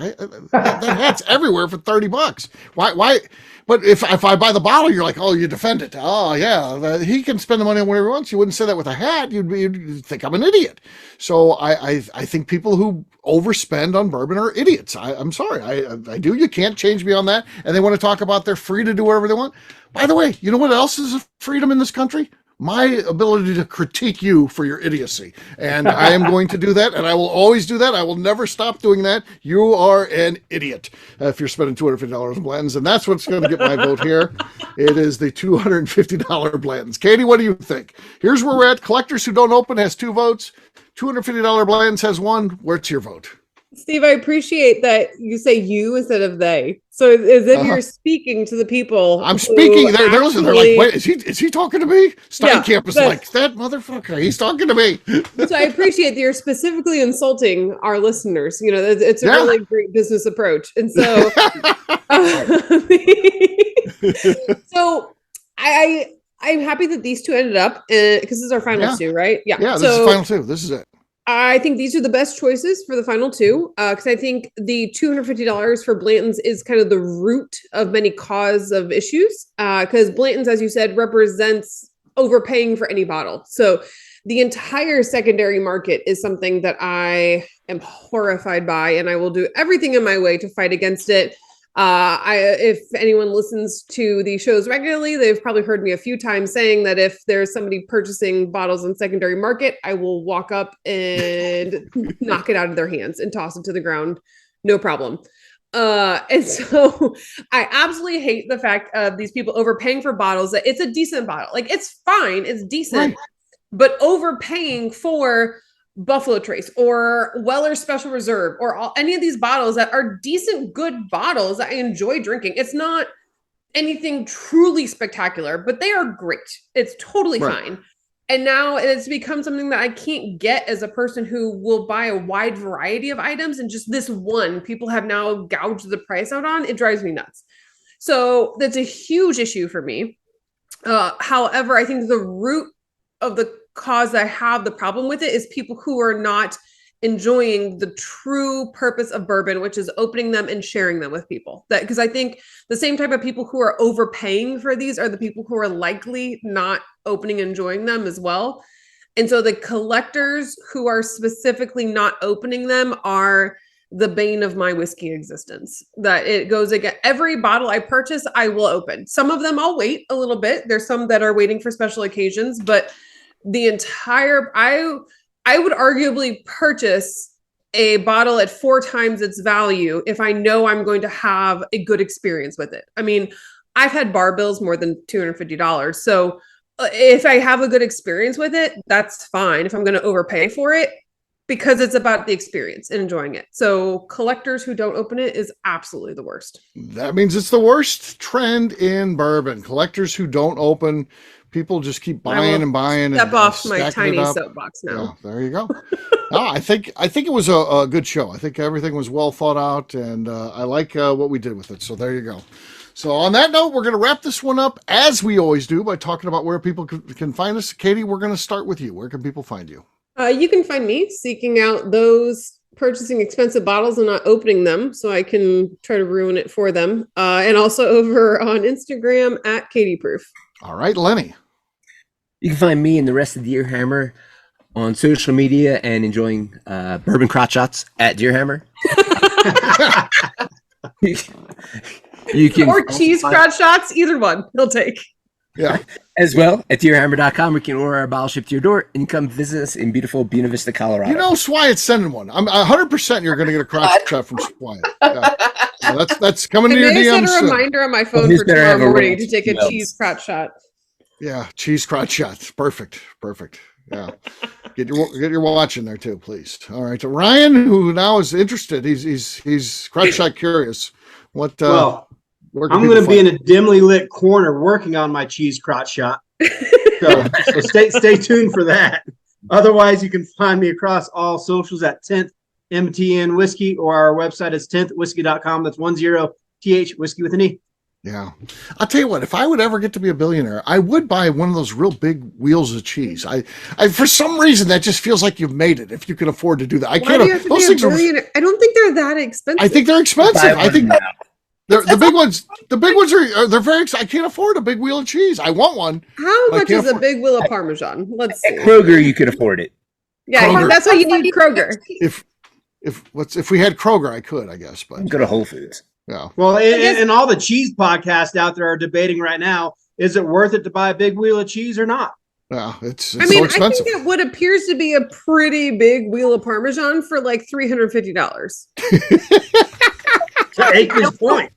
That hat's everywhere for $30. Why? But if I buy the bottle, you're like, oh, you defend it. Oh yeah, he can spend the money on whatever he wants. You wouldn't say that with a hat. You'd think I'm an idiot. So I think people who overspend on bourbon are idiots. I'm sorry. I do. You can't change me on that. And they want to talk about they're free to do whatever they want. By the way, you know what else is a freedom in this country? My ability to critique you for your idiocy. And I am going to do that, and I will always do that. I will never stop doing that. You are an idiot if you're spending $250 on blends, and that's what's going to get my vote here. It is the $250 blends. Katie, what do you think? Here's where we're at. Collectors who don't open has 2 votes. $250 blends has 1. Where's your vote? Steve, I appreciate that you say you instead of they. So as if you're speaking to the people. I'm speaking. They're listening. They're like, wait, is he talking to me? Steinkamp is like, that motherfucker. He's talking to me. So I appreciate that you're specifically insulting our listeners. It's a really great business approach. And so, so I'm happy that these 2 ended up because this is our final 2, right? Yeah. This is the final 2. This is it. I think these are the best choices for the final 2 because I think the $250 for Blanton's is kind of the root of many cause of issues because Blanton's, as you said, represents overpaying for any bottle. So the entire secondary market is something that I am horrified by, and I will do everything in my way to fight against it. If anyone listens to the shows regularly, they've probably heard me a few times saying that if there's somebody purchasing bottles on secondary market, I will walk up and knock it out of their hands and toss it to the ground. No problem. And so I absolutely hate the fact of these people overpaying for bottles that it's a decent bottle. Like it's fine. It's decent, but overpaying for Buffalo Trace or Weller Special Reserve or any of these bottles that are decent, good bottles that I enjoy drinking. It's not anything truly spectacular, but they are great. It's totally fine. And now it's become something that I can't get as a person who will buy a wide variety of items. And just this one, people have now gouged the price out on. It drives me nuts. So that's a huge issue for me. However, I think the root of the cause I have the problem with it is people who are not enjoying the true purpose of bourbon, which is opening them and sharing them with people. That because I think the same type of people who are overpaying for these are the people who are likely not opening and enjoying them as well. And so the collectors who are specifically not opening them are the bane of my whiskey existence. That it goes again. Every bottle I purchase, I will open. Some of them I'll wait a little bit. There's some that are waiting for special occasions, but the entire, I would arguably purchase a bottle at 4 times its value if I know I'm going to have a good experience with it. I mean, I've had bar bills more than $250. So if I have a good experience with it, that's fine. If I'm going to overpay for it, because it's about the experience and enjoying it. So collectors who don't open it is absolutely the worst. That means it's the worst trend in bourbon. Collectors who don't open, people just keep buying and buying. Step and off my stacking tiny soapbox now. Yeah, there you go. No, I think it was a good show. I think everything was well thought out, and I like what we did with it. So there you go. So on that note, we're going to wrap this one up, as we always do, by talking about where people can find us. Katie, we're going to start with you. Where can people find you? You can find me seeking out those purchasing expensive bottles and not opening them so I can try to ruin it for them. And also over on Instagram at Katie Proof. All right, Lenny. You can find me and the rest of Deer Hammer on social media and enjoying bourbon crotch shots at Deer Hammer. You can or cheese crotch shots, either one, he'll take. Yeah. As well at deerhammer.com, we can order our bottle shipped to your door and come visit us in beautiful Buena Vista, Colorado. You know, Swyatt's sending one. I'm 100% you're going to get a crotch shot from Swyatt. Yeah. So that's coming to your DMs. Set a reminder on my phone for tomorrow morning to take a cheese crotch shot. Yeah, cheese crotch shots. Perfect. Yeah. Get your watch in there too, please. All right. So Ryan, who now is interested, he's crotch shot curious. What I'm going to be in a dimly lit corner working on my cheese crotch shot. So stay tuned for that. Otherwise, you can find me across all socials at 10th MTN Whiskey, or our website is 10thwhiskey.com. That's 10th whiskey with an E. Yeah. I'll tell you what, if I would ever get to be a billionaire, I would buy one of those real big wheels of cheese. I for some reason, that just feels like you've made it if you can afford to do that. I can't. Those things I don't think they're that expensive. I think they're expensive. I think the big ones. The big ones they're very. I can't afford a big wheel of cheese. I want one. How much is a big wheel of Parmesan? Let's see. At Kroger, you could afford it. Yeah, Kroger. That's why you need Kroger. If we had Kroger, I could, I guess. But go to Whole Foods. Yeah. Well, and all the cheese podcasts out there are debating right now: is it worth it to buy a big wheel of cheese or not? Yeah, it's so expensive. I think it what appears to be a pretty big wheel of Parmesan for like $350. To Aikman's point.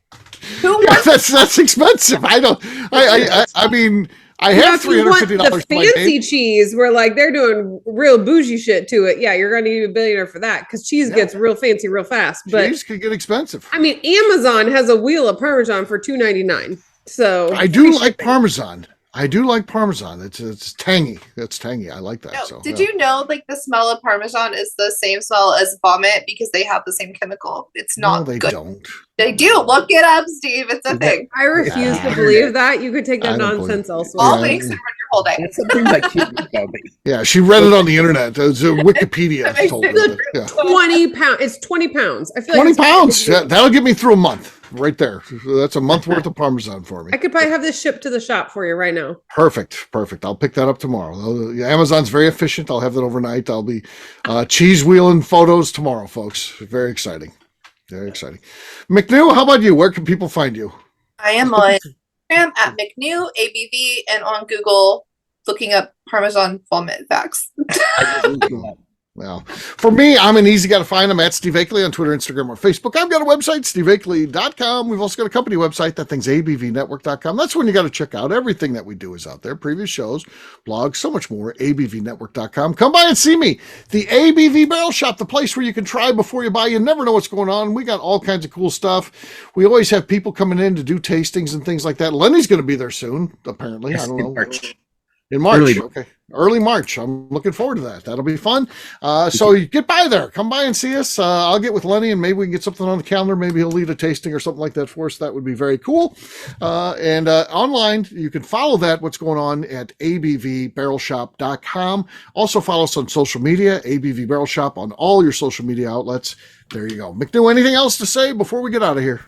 That's expensive. I mean, I have $350. The fancy cheese where like they're doing real bougie shit to it. Yeah, you're going to need a billionaire for that because cheese gets real fancy real fast. But cheese can get expensive. I mean, Amazon has a wheel of Parmesan for $2.99. So I do like Parmesan. It's tangy. It's tangy. I like that. No, so did you know like the smell of Parmesan is the same smell as vomit because they have the same chemical? It's not. No, they good. don't. They do. Look it up, Steve. It's a thing. I refuse to believe that. You could take that nonsense elsewhere. All makes it run your whole day. That's something like yeah, she read it on the internet. It's a Wikipedia told her that. Yeah. 20 pounds. It's 20 pounds. I feel 20 like pounds. Yeah, that'll get me through a month right there. That's a month worth of Parmesan for me. I could probably have this shipped to the shop for you right now. Perfect. I'll pick that up tomorrow. Amazon's very efficient. I'll have that overnight. I'll be cheese wheeling photos tomorrow, folks. Very exciting. Very exciting. McNew, how about you? Where can people find you? I am on Instagram at McNew, ABV, and on Google looking up Parmesan vomit facts. Well, for me, I'm an easy guy to find. I'm at Steve Akeley on Twitter, Instagram, or Facebook. I've got a website, steveakeley.com. We've also got a company website. That thing's abvnetwork.com. That's when you got to check out. Everything that we do is out there. Previous shows, blogs, so much more. abvnetwork.com. Come by and see me. The ABV Barrel Shop, the place where you can try before you buy. You never know what's going on. We got all kinds of cool stuff. We always have people coming in to do tastings and things like that. Lenny's going to be there soon, apparently. Yes, I don't know. March. In March. Okay. Early March. I'm looking forward to that. That'll be fun. So you get by there. Come by and see us. I'll get with Lenny and maybe we can get something on the calendar. Maybe he'll lead a tasting or something like that for us. That would be very cool. And online, you can follow what's going on at abvbarrelshop.com. Also follow us on social media, ABV Barrel Shop on all your social media outlets. There you go. McNew, anything else to say before we get out of here?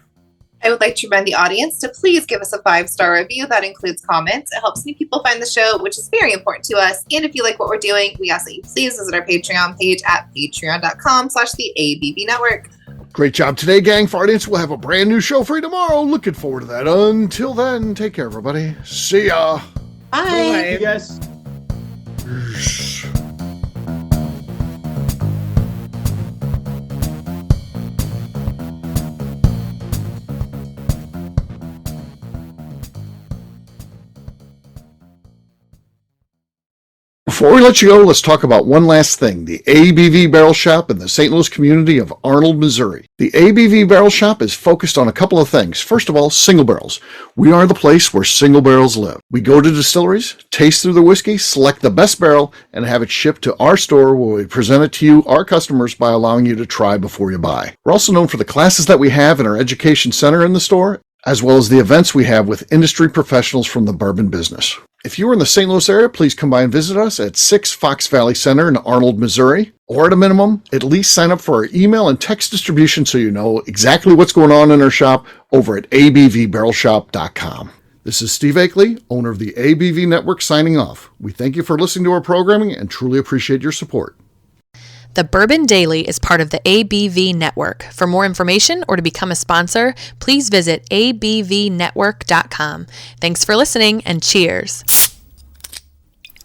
I would like to remind the audience to please give us a 5-star review. That includes comments. It helps new people find the show, which is very important to us. And if you like what we're doing, we ask that you please visit our Patreon page at patreon.com/the ABV Network. Great job today, gang. For our audience, we'll have a brand new show for you tomorrow. Looking forward to that. Until then, take care, everybody. See ya. Bye. You guys. Before we let you go, let's talk about one last thing, the ABV Barrel Shop in the St. Louis community of Arnold, Missouri. The ABV Barrel Shop is focused on a couple of things. First of all, single barrels. We are the place where single barrels live. We go to distilleries, taste through the whiskey, select the best barrel, and have it shipped to our store where we present it to you, our customers, by allowing you to try before you buy. We're also known for the classes that we have in our education center in the store, as well as the events we have with industry professionals from the bourbon business. If you are in the St. Louis area, please come by and visit us at 6 Fox Valley Center in Arnold, Missouri. Or at a minimum, at least sign up for our email and text distribution so you know exactly what's going on in our shop over at abvbarrelshop.com. This is Steve Akeley, owner of the ABV Network, signing off. We thank you for listening to our programming and truly appreciate your support. The Bourbon Daily is part of the ABV Network. For more information or to become a sponsor, please visit abvnetwork.com. Thanks for listening and cheers.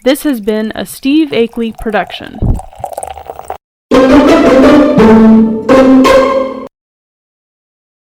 This has been a Steve Akeley production.